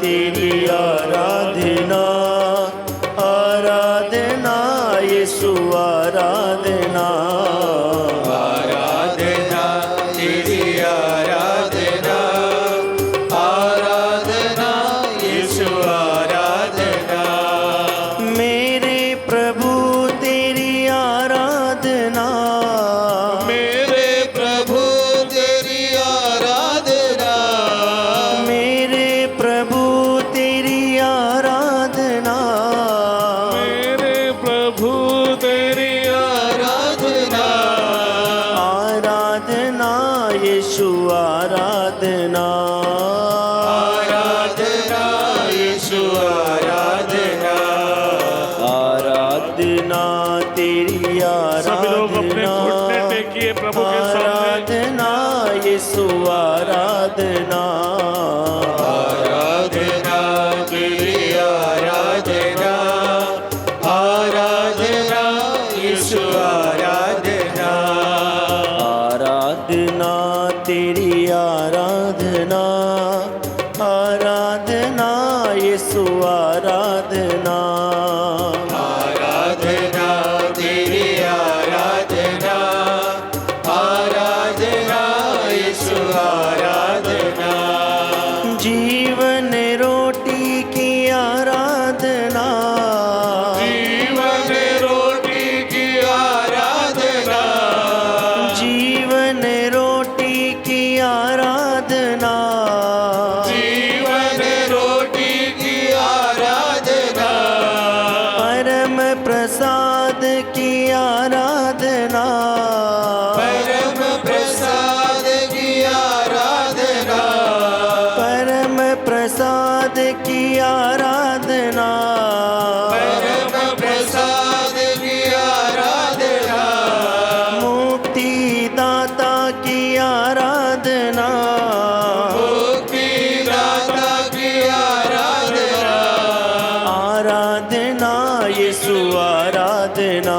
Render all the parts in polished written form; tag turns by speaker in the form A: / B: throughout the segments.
A: तेरी आराधना, आराधना यीशु आराधना,
B: आराधना तेरी आराधना, आराधना यीशु आराधना।
A: मेरे प्रभु तेरी आराधना,
B: मेरे प्रभु तेरी आराधना,
A: मेरे प्रभु तेरी आराधना,
B: मेरे प्रभु तेरी आराधना,
A: आराधना यीशु आराधना,
B: आराधना यीशु आराधना,
A: आराधना तेरी
C: सभी लोग अपने घुटने
A: आराधना,
C: टेकिए प्रभु के सामने।
A: आराधना यीशु आराधना,
B: आराधना तेरी आराधना, आराधना यीशु आराधना,
A: आराधना तेरी आराधना, आराधना यीशु आराधना,
B: आराधना तेरी आराधना, आराधना यीशु आराधना,
A: जीवन रोटी की आराधना,
B: जीवन रोटी की आराधना,
A: जीवन रोटी की आराधना,
B: जीवन रोटी की आराधना,
A: परम प्रसाद की आराधना,
B: परम प्रसाद की आराधना,
A: परम प्रसाद की आराधना,
B: परम प्रसाद की आराधना,
A: मुक्ति दाता की आराधना,
B: मुक्ति दाता की आराधना,
A: आराधना यीशु आराधना,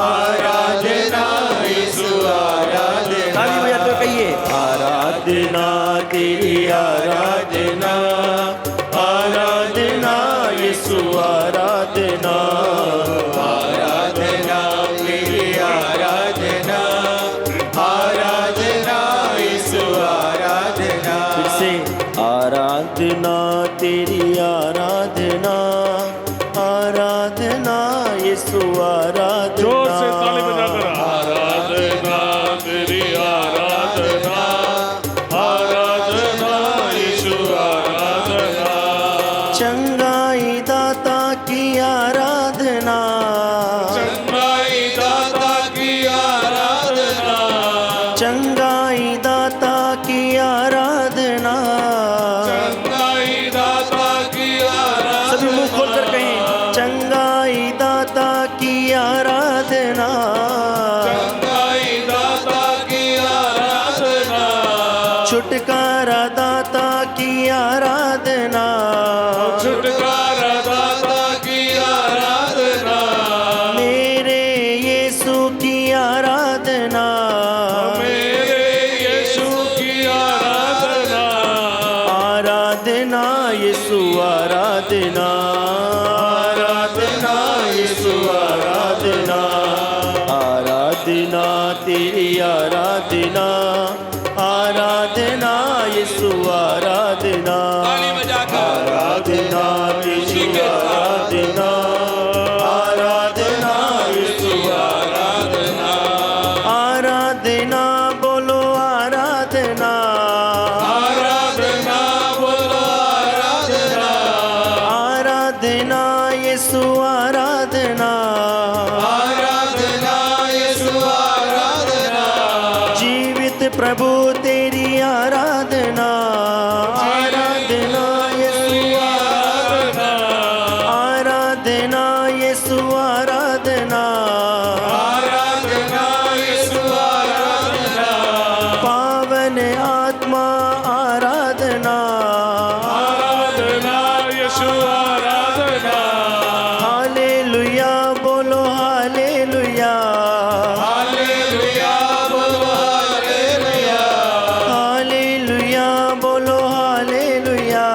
B: आराधना यीशु आराधना,
A: ताली बजाते हुए कहिए आराधना तेरी आराधना, आराधना यीशु आराधना,
B: आराधना तेरी आराधना, आराधना यीशु आराधना,
A: फिर से आराधना तेरी आराधना, आराधना यीशु आराधना,
C: जोर से ताली बजाकर आराधना तेरी आराधना, आराधना यीशु आराधना,
A: चंगाई दाता की आराधना,
B: चंगाई दाता की आराधना,
A: चंगाई दाता की आराधना,
B: चंगाई दाता की आराधना,
A: सभी मुंह खोलकर कहें चंगाई दाता की आराधना,
B: चंगाई दाता की आराधना,
A: छुटकारा दाता की आराधना,
B: छुटकारा दाता की आराधना,
A: मेरे यीशु की आराधना,
B: मेरे यीशु की आराधना,
A: आराधना यीशु आराधना, आराधना यीशु आराधना, आराधना तेरी आराधना, आराधना यीशु आराधना, आराधना तेरी आराधना, आराधना यीशु आराधना, आराधना बोलो आराधना,
B: आराधना बोलो आराधना,
A: आराधना यीशु आराधना,
B: आराधना यीशु आराधना,
A: जीवित प्रभु तेरी आराधना, आराधना यीशु आराधना, आराधना यीशु आराधना,
B: आराधना यीशु आराधना,
A: पावन आत्मा आराधना,
C: आराधना यीशु आराधना,
A: हालेलुया बोलो हालेलुया,
B: हालेलुया बोलो हालेलुया,
A: हालेलुया बोलो हालेलुया,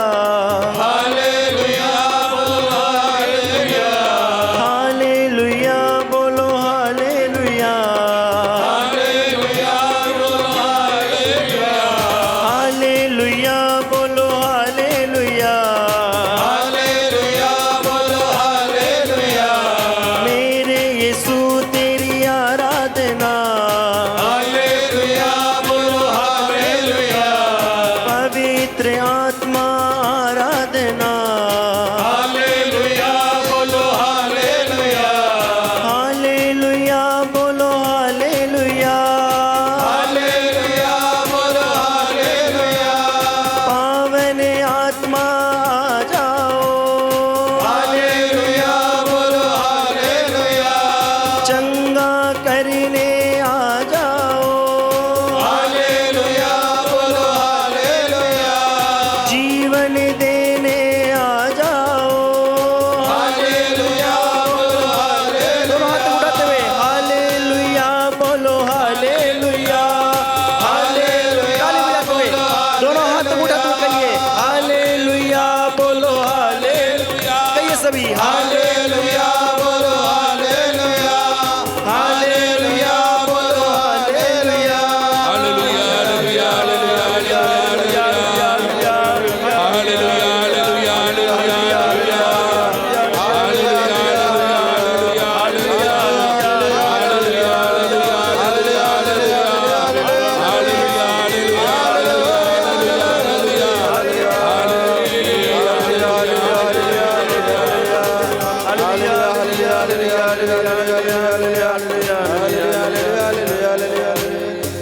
A: आत्मा आराधना
B: हालेलुया बोलो हालेलुया
A: हालेलुया बोलो हालेलुया
B: हालेलुया बोलो हालेलुया
A: पावन आत्मा आ जाओ
B: हालेलुया बोलो हालेलुया
A: चंगा करने आ जाओ
B: हालेलुया बोलो हालेलुया
A: जीवन देने आ जाओ
B: हालेलुया बोलो हालेलुया
A: दोनों हाथ उठाते हुए हालेलुया बोलो हालेलुया
B: हालेलुया
A: ताली बजाते हुए दोनों हाथ उठाते हुए कहिए हालेलुया बोलो हालेलुया कहिए सभी
B: हालेलुया बोलो हालेलुया हालेलुया बोलो hallelujah
C: hallelujah hallelujah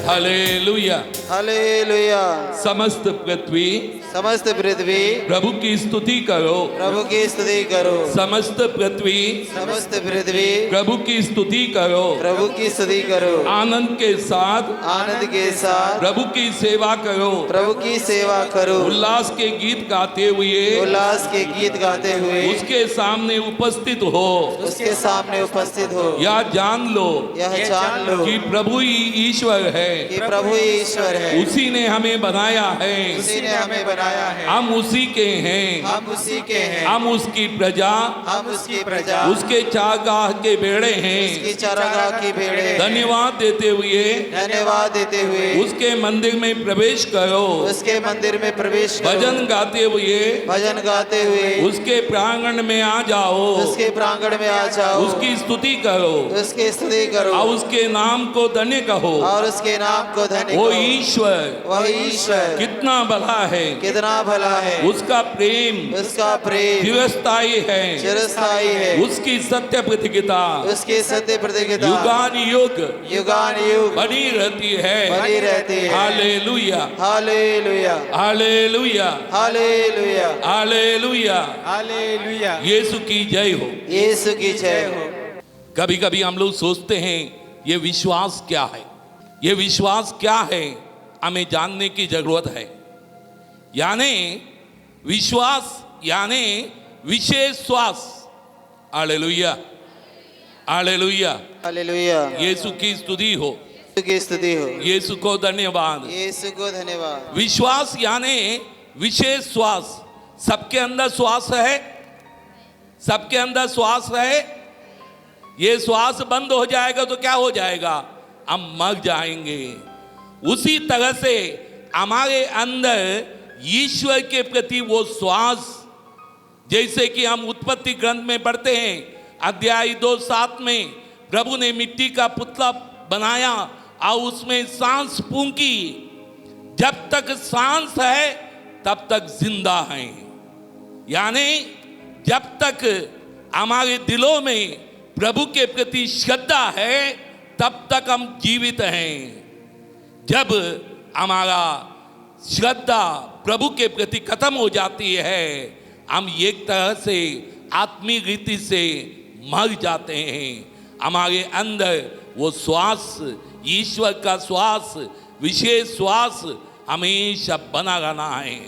C: hallelujah.
B: Hallelujah
C: समस्त पृथ्वी
B: समस्त पृथ्वी
C: प्रभु की स्तुति करो,
B: प्रभु की स्तुति करो
C: समस्त पृथ्वी
B: समस्त पृथ्वी
C: प्रभु की स्तुति करो,
B: प्रभु की स्तुति करो
C: आनंद के साथ
B: आनंद के साथ
C: प्रभु की सेवा करो,
B: प्रभु की सेवा करो
C: उल्लास के गीत गाते हुए
B: उल्लास के गीत गाते हुए
C: उसके सामने उपस्थित हो।
B: उसके सामने उपस्थित हो
C: या जान लो
B: यह जान लो
C: कि प्रभु ही ईश्वर है,
B: कि प्रभु ही ईश्वर है
C: उसी ने हमें बनाया है,
B: उसी ने हमें बनाया है
C: हम उसी के हैं,
B: हम उसी के हैं
C: हम उसकी प्रजा,
B: हम उसकी प्रजा
C: उसके चारगाह के बेड़े हैं।
B: उसकी चारागाह की भेड़े
C: धन्यवाद देते हुए
B: धन्यवाद देते हुए
C: उसके मंदिर में प्रवेश करो,
B: उसके मंदिर में प्रवेश करो
C: भजन गाते हुए
B: भजन गाते हुए
C: उसके प्रांगण में आ जाओ,
B: उसके प्रांगण में आ जाओ
C: उसकी स्तुति करो
B: उसकी स्तुति करो
C: और उसके नाम को धन्य कहो।
B: और उसके नाम को धन्य
C: वो
B: करो।
C: ईश्वर
B: वह ईश्वर
C: कितना भला है,
B: कितना भला है
C: उसका प्रेम
B: उसका प्रेम
C: चिरस्थायी है,
B: चिरस्थायी है
C: उसकी सत्य प्रतिज्ञा
B: उसके सत्य प्रतिज्ञा
C: युगान युग
B: युगान युग
C: बनी रहती है।
B: बनी रहती है
C: hallelujah
B: hallelujah
C: hallelujah
B: hallelujah
C: hallelujah.
B: Hallelujah
C: यीशु की जय हो।
B: यीशु की जय हो।
C: कभी कभी हम लोग सोचते हैं ये विश्वास क्या है, ये विश्वास क्या है, हमें जानने की जरूरत है। यानी विश्वास यानी विशेष श्वास। Hallelujah hallelujah.
B: हालेलुया
C: यीशु की स्तुति हो,
B: यीशु की स्तुति हो।
C: यीशु को धन्यवाद।
B: यीशु को धन्यवाद।
C: विश्वास यानी विशेष श्वास। सबके अंदर श्वास है, सबके अंदर श्वास है। ये श्वास बंद हो जाएगा तो क्या हो जाएगा, हम मर जाएंगे। उसी तरह से हमारे अंदर ईश्वर के प्रति वो श्वास, जैसे कि हम उत्पत्ति ग्रंथ में पढ़ते हैं अध्याय 2:7 में प्रभु ने मिट्टी का पुतला बनाया और उसमें सांस फूंकी। जब तक सांस है तब तक जिंदा हैं। यानी जब तक हमारे दिलों में प्रभु के प्रति श्रद्धा है तब तक हम जीवित हैं। जब हमारा श्रद्धा प्रभु के प्रति खत्म हो जाती है, हम एक तरह से आत्मिक रीति से मर जाते हैं। हमारे अंदर वो श्वास, ईश्वर का श्वास, विशेष श्वास हमेशा बना रहना है।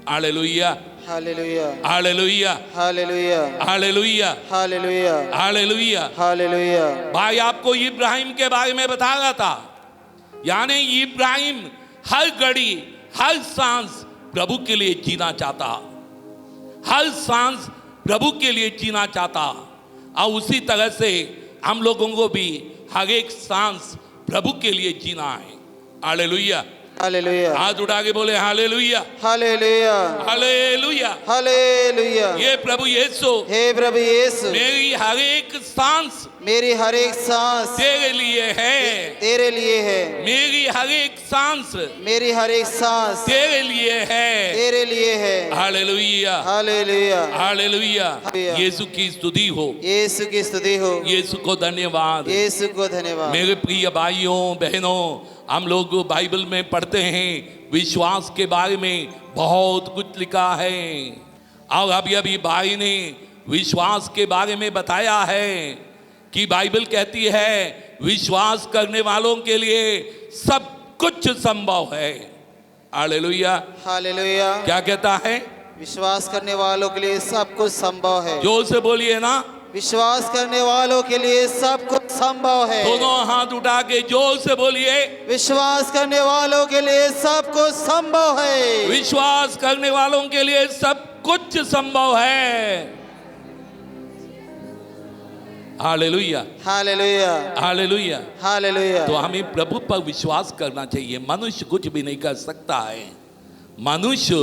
C: Hallelujah
B: hallelujah
C: hallelujah
B: hallelujah
C: hallelujah
B: hallelujah
C: hallelujah.
B: Hallelujah.
C: भाई आपको इब्राहिम के बारे में बता रहा था। यानी इब्राहिम हर घड़ी हर सांस प्रभु के लिए जीना चाहता, हर सांस प्रभु के लिए जीना चाहता। और उसी तरह से हम लोगों को भी हर एक सांस प्रभु के लिए जीना है। हालेलुया
B: हालेलुया
C: हाथ उठा के बोले हालेलुया
B: हालेलुया
C: हालेलुया।
B: हालेलुया।
C: ये प्रभु यीशु
B: हे प्रभु यीशु,
C: मेरी हर एक सांस
B: मेरी हर एक सांस
C: तेरे लिए है,
B: तेरे लिए है।
C: मेरी हर एक सांस
B: मेरी हर एक सांस
C: तेरे लिए है।
B: तेरे लिए है।
C: Hallelujah,
B: hallelujah.
C: हालेलुया। यीशु की स्तुति हो,
B: यीशु की स्तुति हो।
C: यीशु को धन्यवाद।
B: यीशु को धन्यवाद।
C: मेरे प्रिय भाइयों बहनों, हम लोग बाइबल में पढ़ते हैं विश्वास के बारे में बहुत कुछ लिखा है। और अभी अभी भाई ने विश्वास के बारे में बताया है कि बाइबल कहती है विश्वास करने वालों के लिए सब कुछ संभव है। Hallelujah,
B: hallelujah.
C: क्या कहता है?
B: विश्वास करने वालों के लिए सब कुछ संभव है।
C: जोर से बोलिए ना।
B: विश्वास करने वालों के लिए सब कुछ संभव है।
C: दोनों हाथ उठा के जोर से बोलिए।
B: विश्वास करने वालों के लिए सब कुछ संभव है।
C: विश्वास करने वालों के लिए सब कुछ संभव है। Hallelujah,
B: hallelujah.
C: हालेलुया।
B: हालेलुया।
C: तो हमें प्रभु पर विश्वास करना चाहिए। मनुष्य कुछ भी नहीं कर सकता है, मनुष्य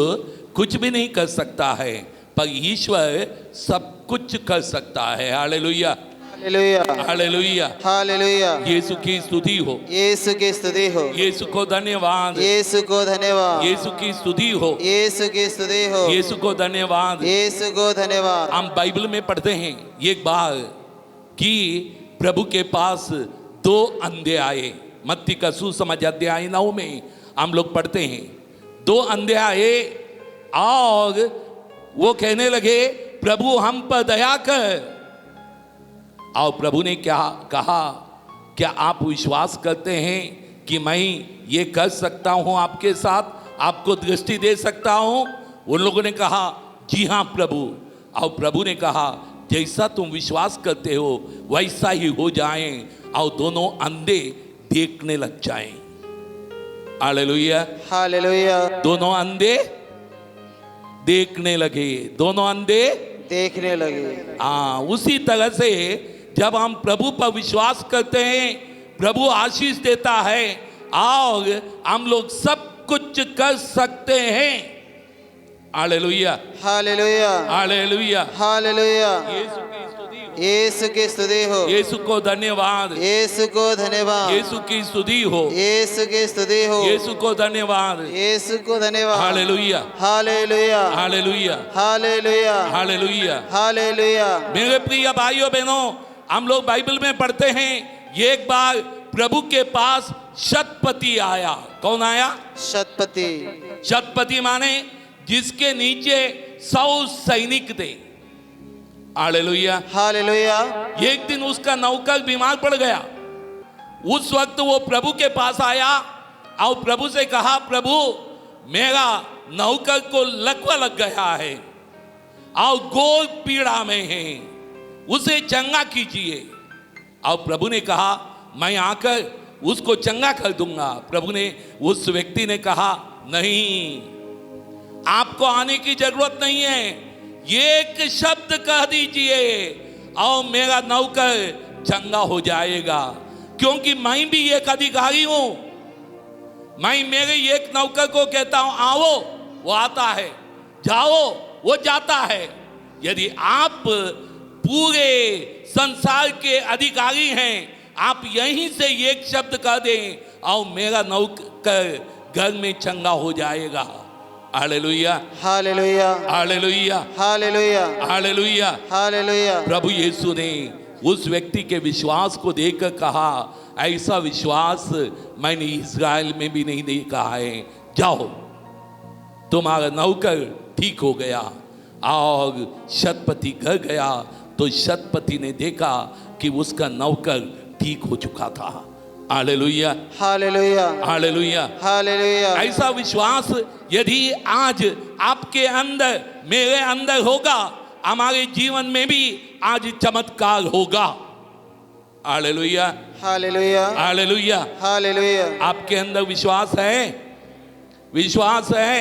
C: कुछ भी नहीं कर सकता है, पर ईश्वर सब कुछ कर सकता है। Hallelujah,
B: hallelujah.
C: हालेलुया।
B: हालेलुया।
C: यीशु की स्तुति हो,
B: यीशु की स्तुति हो।
C: यीशु को धन्यवाद,
B: यीशु को धन्यवाद।
C: यीशु की स्तुति हो,
B: यीशु की स्तुति हो।
C: यीशु को धन्यवाद।
B: यीशु को धन्यवाद।
C: हम बाइबल में पढ़ते हैं एक बार कि प्रभु के पास दो अंधे आए। मत्ती का सुसमाचार अध्याय 9 में हम लोग पढ़ते हैं, दो अंधे आए और वो कहने लगे प्रभु हम पर दया कर। और प्रभु ने क्या कहा? क्या आप विश्वास करते हैं कि मैं ये कर सकता हूं आपके साथ, आपको दृष्टि दे सकता हूं? उन लोगों ने कहा जी हाँ प्रभु। और प्रभु ने कहा जैसा तुम विश्वास करते हो वैसा ही हो जाए। और दोनों अंधे देखने लग जाएं। Hallelujah,
B: hallelujah.
C: दोनों अंधे देखने लगे, दोनों अंधे
B: देखने लगे।
C: हाँ, उसी तरह से जब हम प्रभु पर विश्वास करते हैं प्रभु आशीष देता है और हम लोग सब कुछ कर सकते हैं। Hallelujah,
B: hallelujah.
C: हालेलुया।
B: हालेलुया।
C: यीशु की स्तुति हो,
B: यीशु की स्तुति हो।
C: यीशु को धन्यवाद,
B: यीशु को धन्यवाद।
C: यीशु की स्तुति हो,
B: यीशु की स्तुति हो।
C: यीशु को धन्यवाद।
B: यीशु को धन्यवाद।
C: Hallelujah,
B: hallelujah.
C: Hallelujah,
B: hallelujah.
C: Hallelujah.
B: Hallelujah.
C: मेरे प्रिय भाइयों बहनों, हम लोग बाइबल में पढ़ते हैं एक बार प्रभु के पास शतपति आया। कौन आया?
B: शतपति।
C: शतपति माने जिसके नीचे 100 सैनिक थे। हालेलुया।
B: हालेलुया।
C: एक दिन उसका नौकर बीमार पड़ गया। उस वक्त वो प्रभु के पास आया और प्रभु से कहा प्रभु मेरा नौकर को लकवा लग गया है और घोर पीड़ा में है, उसे चंगा कीजिए। और प्रभु ने कहा मैं आकर उसको चंगा कर दूंगा। प्रभु ने उस व्यक्ति ने कहा नहीं, आपको आने की जरूरत नहीं है, एक शब्द कह दीजिए और मेरा नौकर चंगा हो जाएगा। क्योंकि मैं भी एक अधिकारी हूं। मैं मेरे एक नौकर को कहता हूं आओ, वो आता है, जाओ, वो जाता है। यदि आप पूरे संसार के अधिकारी हैं, आप यहीं से एक शब्द कह दें और मेरा नौकर घर में चंगा हो जाएगा। Hallelujah,
B: hallelujah.
C: Hallelujah,
B: hallelujah.
C: Hallelujah.
B: Hallelujah.
C: प्रभु यीशु ने उस व्यक्ति के विश्वास को देखकर कहा ऐसा विश्वास मैंने इस्राएल में भी नहीं देखा है। जाओ, तुम्हारा नौकर ठीक हो गया। और शतपति घर गया तो शतपति ने देखा कि उसका नौकर ठीक हो चुका था। Hallelujah,
B: hallelujah.
C: हालेलुया।
B: हालेलुया।
C: ऐसा विश्वास यदि आज आपके अंदर मेरे अंदर होगा, हमारे जीवन में भी आज चमत्कार होगा। Hallelujah,
B: hallelujah.
C: हालेलुया।
B: हालेलुया।
C: आपके अंदर विश्वास है? विश्वास है?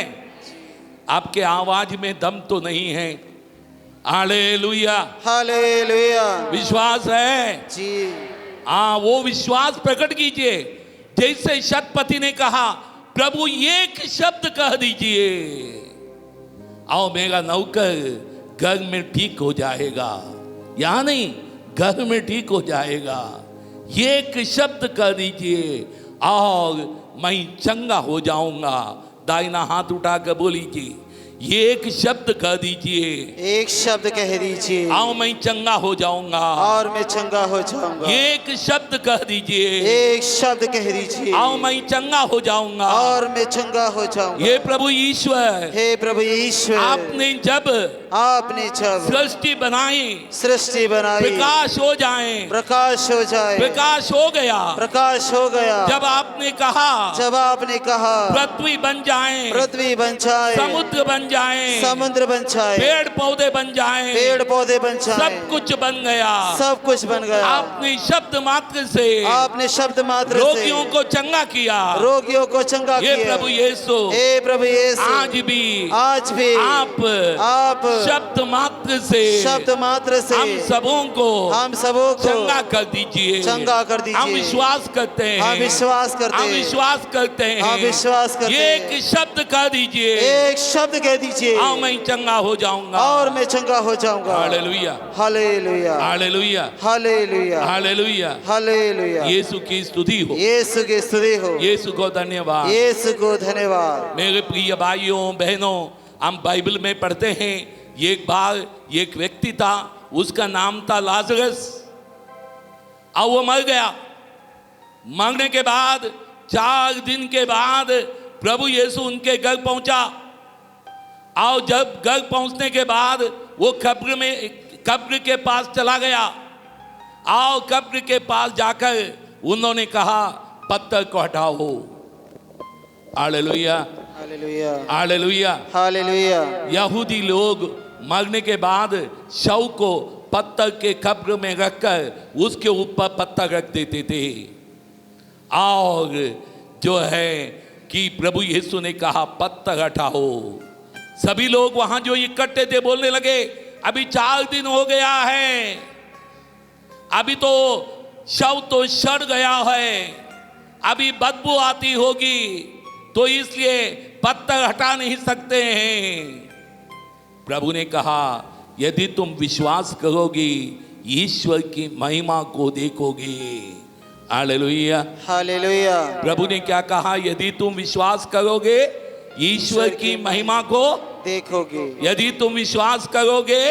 C: आपके आवाज में दम तो नहीं है। Hallelujah,
B: hallelujah.
C: विश्वास है?
B: जी।
C: हाँ, वो विश्वास प्रकट कीजिए जैसे शतपति ने कहा प्रभु एक शब्द कह दीजिए और मेरा नौकर घर में ठीक हो जाएगा। यहां नहीं, घर में ठीक हो जाएगा। ये एक शब्द कह दीजिए और मैं चंगा हो जाऊंगा। दाहिना हाथ उठाकर बोलीजिए, ये एक शब्द कह दीजिए,
B: एक शब्द कह दीजिए
C: आओ मैं चंगा हो जाऊंगा।
B: और मैं चंगा हो जाऊंगा।
C: ये एक शब्द कह दीजिए,
B: एक शब्द कह दीजिए
C: आओ मैं चंगा हो जाऊंगा।
B: और मैं चंगा हो जाऊंगा।
C: ये प्रभु ईश्वर,
B: हे प्रभु ईश्वर,
C: आपने जब
B: जब
C: सृष्टि बनाई,
B: सृष्टि बनाई,
C: प्रकाश हो जाए,
B: प्रकाश हो जाए,
C: प्रकाश हो गया।
B: प्रकाश हो गया।
C: जब आपने कहा पृथ्वी बन जाए,
B: पृथ्वी बन जाए,
C: समुद्र बन जाए,
B: समुद्र बन जाए,
C: पेड़ पौधे बन जाए,
B: पेड़ पौधे बन जाए,
C: सब कुछ बन गया।
B: सब कुछ बन गया।
C: आपने शब्द मात्र से,
B: आपने शब्द मात्र से
C: रोगियों को चंगा किया,
B: रोगियों को चंगा
C: ये
B: किया।
C: प्रभु यीशु,
B: हे प्रभु यीशु,
C: आज भी
B: आप
C: शब्द मात्र से हम सबों को चंगा कर दीजिए।
B: चंगा कर दीजिए।
C: हम विश्वास करते हैं,
B: हम विश्वास करते
C: हम
B: हैं,
C: विश्वास करते हैं,
B: हम विश्वास करते
C: ये
B: हैं।
C: एक शब्द कह दीजिए,
B: एक शब्द कह दीजिए,
C: आओ मैं चंगा हो जाऊंगा।
B: और मैं चंगा हो जाऊंगा।
C: Hallelujah,
B: hallelujah,
C: hallelujah,
B: hallelujah,
C: hallelujah.
B: Hallelujah.
C: यीशु की स्तुति हो,
B: यीशु की स्तुति हो,
C: यीशु को धन्यवाद।
B: यीशु को धन्यवाद।
C: मेरे प्रिय भाइयों बहनों, हम बाइबल में पढ़ते हैं, एक बार एक व्यक्ति था, उसका नाम था लाजरस, और वो मर गया। मरने के बाद 4 दिन के बाद प्रभु यीशु उनके घर पहुंचा, और जब घर पहुंचने के बाद वो कब्र के पास चला गया, और कब्र के पास जाकर उन्होंने कहा पत्थर को हटाओ। Hallelujah,
B: hallelujah,
C: hallelujah,
B: hallelujah.
C: यहूदी लोग मरने के बाद शव को पत्थर के कब्र में रखकर उसके ऊपर पत्थर रख देते थे, और जो है कि प्रभु यीशु ने कहा पत्थर हटाओ। सभी लोग वहां जो इकट्ठे थे बोलने लगे, अभी 4 दिन हो गया है, अभी तो शव तो सड़ गया है, अभी बदबू आती होगी, तो इसलिए पत्थर हटा नहीं सकते हैं। प्रभु ने कहा यदि तुम विश्वास करोगी ईश्वर की महिमा को देखोगे। Hallelujah,
B: hallelujah.
C: प्रभु ने क्या कहा? यदि तुम विश्वास करोगे ईश्वर की महिमा को
B: देखोगे।
C: यदि तुम विश्वास करोगे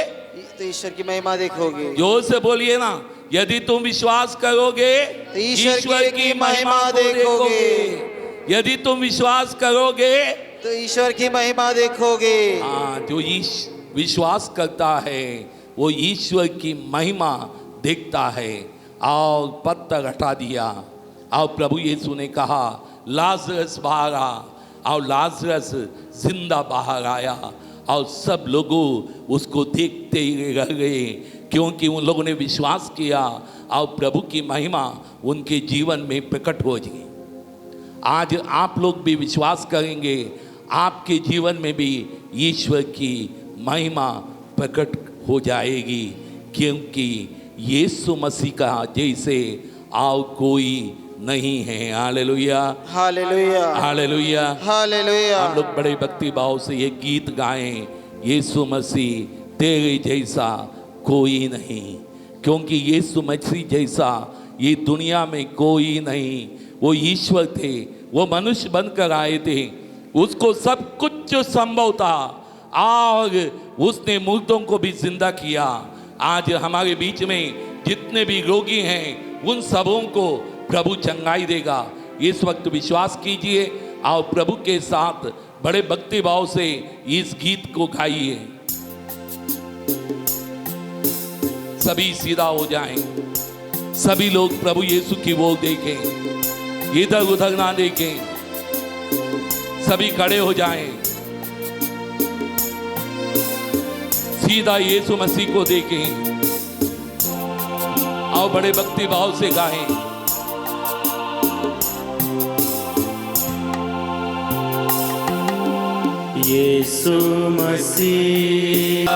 B: तो ईश्वर की महिमा देखोगे।
C: जोर से बोलिए ना, यदि तुम विश्वास करोगे
B: तो ईश्वर की महिमा देखोगे।
C: यदि तुम विश्वास करोगे
B: तो ईश्वर की महिमा देखोगे।
C: हाँ, जो विश्वास करता है वो ईश्वर की महिमा देखता है। और पत्थर हटा दिया, और प्रभु यीशु ने कहा लाजरस बाहर आ, और लाजरस जिंदा बाहर आया, और सब लोगों उसको देखते ही रह गए, क्योंकि उन लोगों ने विश्वास किया और प्रभु की महिमा उनके जीवन में प्रकट हो गई। आज आप लोग भी विश्वास करेंगे, आपके जीवन में भी ईश्वर की महिमा प्रकट हो जाएगी, क्योंकि यीशु मसीह का जैसे और कोई नहीं है। Hallelujah,
B: hallelujah,
C: hallelujah,
B: hallelujah.
C: हम लोग बड़े भक्ति भाव से ये गीत गाएं, यीशु मसीह तेरे जैसा कोई नहीं, क्योंकि यीशु मसीह जैसा ये दुनिया में कोई नहीं। वो ईश्वर थे, वो मनुष्य बनकर आए थे, उसको सब कुछ जो संभव था, और उसने मुर्दों को भी जिंदा किया। आज हमारे बीच में जितने भी रोगी हैं उन सबों को प्रभु चंगाई देगा। इस वक्त विश्वास कीजिए और प्रभु के साथ बड़े भक्ति भाव से इस गीत को गाइए। सभी सीधा हो जाएं, सभी लोग प्रभु यीशु की ओर देखें, इधर उधर ना देखें, सभी खड़े हो जाएं, सीधा यीशु मसीह को देखें और बड़े भक्ति भाव से गाएं।
D: यीशु मसीह